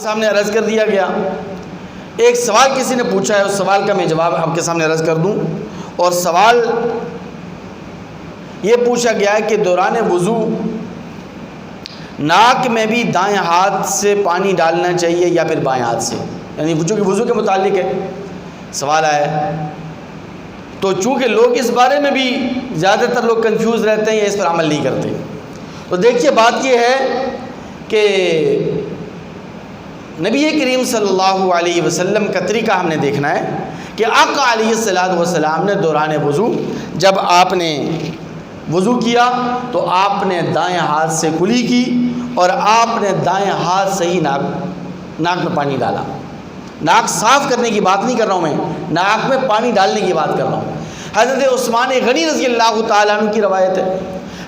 سامنے عرض کر دیا گیا۔ ایک سوال کسی نے پوچھا ہے، اس سوال کا میں جواب آپ کے سامنے عرض کر دوں۔ اور سوال یہ پوچھا گیا ہے کہ دوران وضو ناک میں بھی دائیں ہاتھ سے پانی ڈالنا چاہیے یا پھر بائیں ہاتھ سے، یعنی وضو کے متعلق ہے سوال آیا ہے۔ تو چونکہ لوگ اس بارے میں بھی زیادہ تر لوگ کنفیوز رہتے ہیں یا اس پر عمل نہیں کرتے، تو دیکھیے بات یہ ہے کہ نبی کریم صلی اللہ علیہ وسلم کا طریقہ ہم نے دیکھنا ہے کہ آقا علیہ السلام نے دوران وضو جب آپ نے وضو کیا تو آپ نے دائیں ہاتھ سے کلی کی اور آپ نے دائیں ہاتھ سے ہی ناک میں پانی ڈالا۔ ناک صاف کرنے کی بات نہیں کر رہا ہوں، میں ناک میں پانی ڈالنے کی بات کر رہا ہوں۔ حضرت عثمان غنی رضی اللہ تعالیٰ عنہ کی روایت ہے،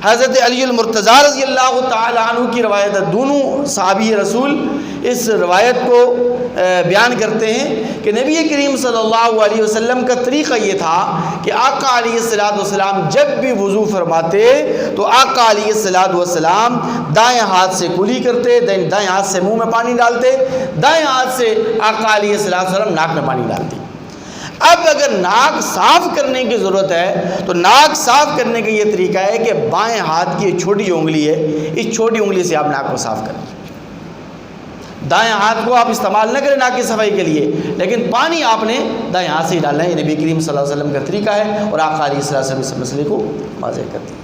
حضرت علی المرتضیٰ رضی اللہ تعالیٰ عنہ کی روایت ہے، دونوں صحابی رسول اس روایت کو بیان کرتے ہیں کہ نبی کریم صلی اللہ علیہ وسلم کا طریقہ یہ تھا کہ آقا علیہ السلام جب بھی وضو فرماتے تو آقا علیہ السلام دائیں ہاتھ سے کلی کرتے، دائیں ہاتھ سے منہ میں پانی ڈالتے، دائیں ہاتھ سے آقا علیہ السلام ناک میں پانی ڈالتے۔ اب اگر ناک صاف کرنے کی ضرورت ہے تو ناک صاف کرنے کا یہ طریقہ ہے کہ بائیں ہاتھ کی یہ چھوٹی انگلی ہے، اس چھوٹی انگلی سے آپ ناک کو صاف کریں۔ دائیں ہاتھ کو آپ استعمال نہ کریں ناک کی صفائی کے لیے، لیکن پانی آپ نے دائیں ہاتھ سے ہی ڈالنا ہے۔ یہ نبی کریم صلی اللہ علیہ وسلم کا طریقہ ہے اور آقا علیہ السلام اس مسئلے کو واضح کر دیا۔